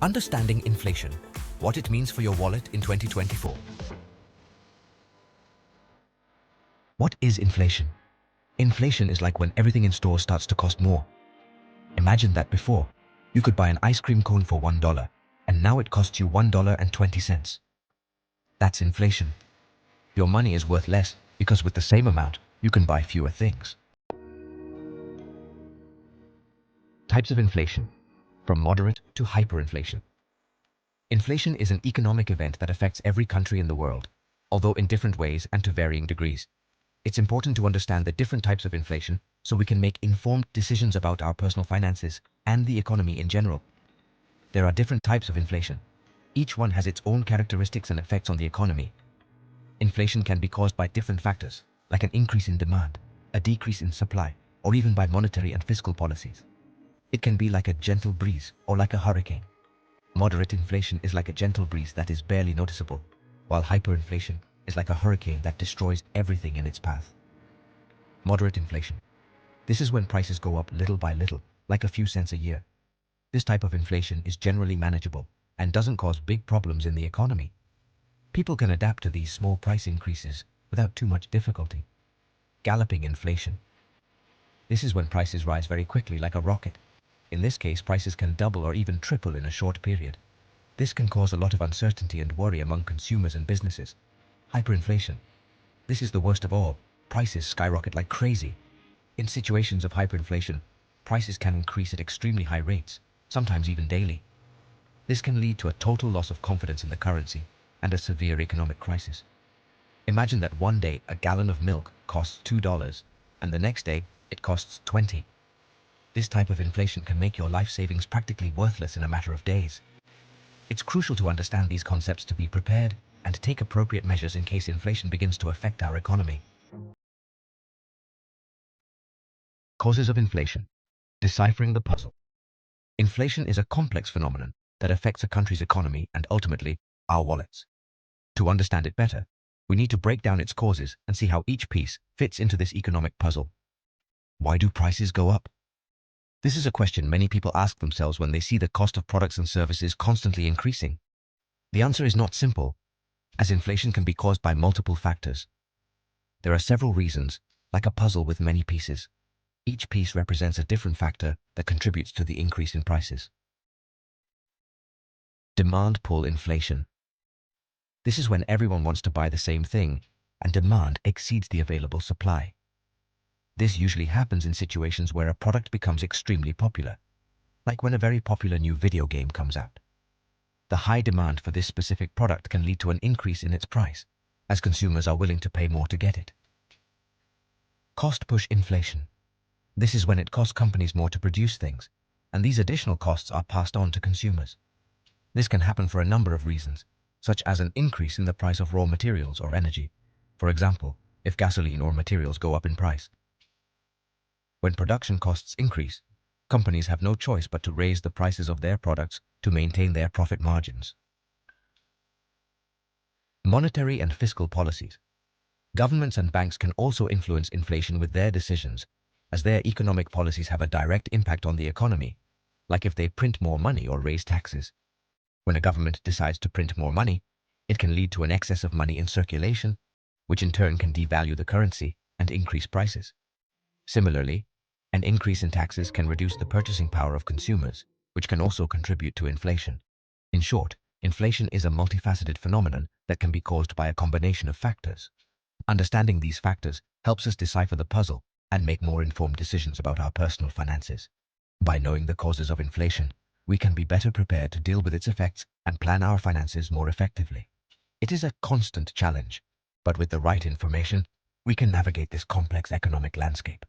Understanding inflation, what it means for your wallet in 2024. What is inflation? Inflation is like when everything in stores starts to cost more. Imagine that before, you could buy an ice cream cone for $1, and now it costs you $1.20. That's inflation. Your money is worth less because with the same amount, you can buy fewer things. Types of inflation, from moderate to hyperinflation. Inflation is an economic event that affects every country in the world, although in different ways and to varying degrees. It's important to understand the different types of inflation so we can make informed decisions about our personal finances and the economy in general. There are different types of inflation. Each one has its own characteristics and effects on the economy. Inflation can be caused by different factors, like an increase in demand, a decrease in supply, or even by monetary and fiscal policies. It can be like a gentle breeze or like a hurricane. Moderate inflation is like a gentle breeze that is barely noticeable, while hyperinflation is like a hurricane that destroys everything in its path. Moderate inflation. This is when prices go up little by little, like a few cents a year. This type of inflation is generally manageable and doesn't cause big problems in the economy. People can adapt to these small price increases without too much difficulty. Galloping inflation. This is when prices rise very quickly like a rocket. In this case, prices can double or even triple in a short period. This can cause a lot of uncertainty and worry among consumers and businesses. Hyperinflation. This is the worst of all. Prices skyrocket like crazy. In situations of hyperinflation, prices can increase at extremely high rates, sometimes even daily. This can lead to a total loss of confidence in the currency and a severe economic crisis. Imagine that one day a gallon of milk costs $2 and the next day it costs 20. This type of inflation can make your life savings practically worthless in a matter of days. It's crucial to understand these concepts to be prepared and take appropriate measures in case inflation begins to affect our economy. Causes of inflation. Deciphering the puzzle. Inflation is a complex phenomenon that affects a country's economy and ultimately our wallets. To understand it better, we need to break down its causes and see how each piece fits into this economic puzzle. Why do prices go up? This is a question many people ask themselves when they see the cost of products and services constantly increasing. The answer is not simple, as inflation can be caused by multiple factors. There are several reasons, like a puzzle with many pieces. Each piece represents a different factor that contributes to the increase in prices. Demand pull inflation. This is when everyone wants to buy the same thing, and demand exceeds the available supply. This usually happens in situations where a product becomes extremely popular, like when a very popular new video game comes out. The high demand for this specific product can lead to an increase in its price, as consumers are willing to pay more to get it. Cost push inflation. This is when it costs companies more to produce things, and these additional costs are passed on to consumers. This can happen for a number of reasons, such as an increase in the price of raw materials or energy. For example, if gasoline or materials go up in price. When production costs increase, companies have no choice but to raise the prices of their products to maintain their profit margins. Monetary and fiscal policies. Governments and banks can also influence inflation with their decisions, as their economic policies have a direct impact on the economy, like if they print more money or raise taxes. When a government decides to print more money, it can lead to an excess of money in circulation, which in turn can devalue the currency and increase prices. Similarly, an increase in taxes can reduce the purchasing power of consumers, which can also contribute to inflation. In short, inflation is a multifaceted phenomenon that can be caused by a combination of factors. Understanding these factors helps us decipher the puzzle and make more informed decisions about our personal finances. By knowing the causes of inflation, we can be better prepared to deal with its effects and plan our finances more effectively. It is a constant challenge, but with the right information, we can navigate this complex economic landscape.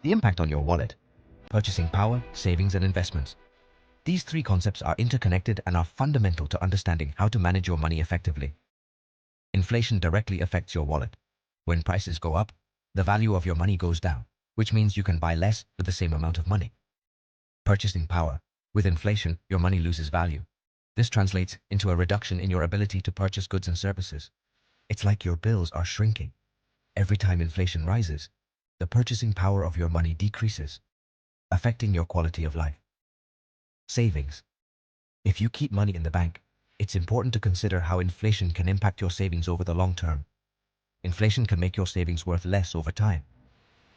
The impact on your wallet, purchasing power, savings, and investments. These three concepts are interconnected and are fundamental to understanding how to manage your money effectively. Inflation directly affects your wallet. When prices go up, the value of your money goes down, which means you can buy less with the same amount of money. Purchasing power. With inflation, your money loses value. This translates into a reduction in your ability to purchase goods and services. It's like your bills are shrinking. Every time inflation rises, the purchasing power of your money decreases, affecting your quality of life. Savings. If you keep money in the bank, it's important to consider how inflation can impact your savings over the long term. Inflation can make your savings worth less over time.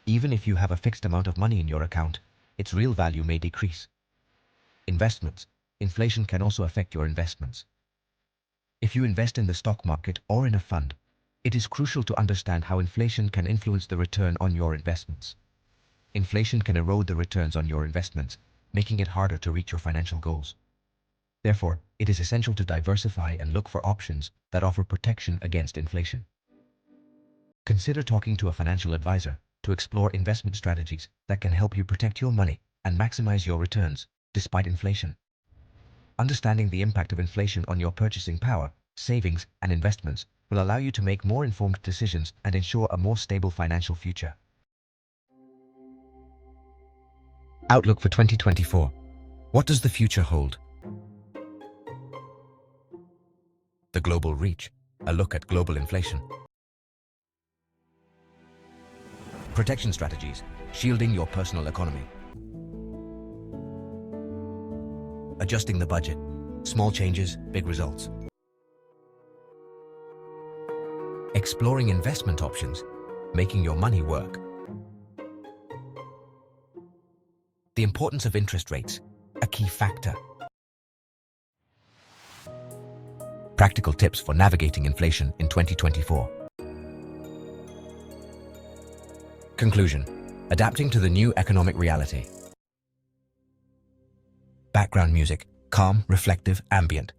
Even if you have a fixed amount of money in your account, its real value may decrease. Investments. Inflation can also affect your investments. If you invest in the stock market or in a fund, it is crucial to understand how inflation can influence the return on your investments. Inflation can erode the returns on your investments, making it harder to reach your financial goals. Therefore, it is essential to diversify and look for options that offer protection against inflation. Consider talking to a financial advisor to explore investment strategies that can help you protect your money and maximize your returns despite inflation. Understanding the impact of inflation on your purchasing power, savings, and investments will allow you to make more informed decisions and ensure a more stable financial future. Outlook for 2024. What does the future hold? The global reach. A look at global inflation. Protection strategies. Shielding your personal economy. Adjusting the budget. Small changes, big results. Exploring investment options. Making your money work. The importance of interest rates. A key factor. Practical tips for navigating inflation in 2024. Conclusion. Adapting to the new economic reality. Background music. Calm, reflective, ambient.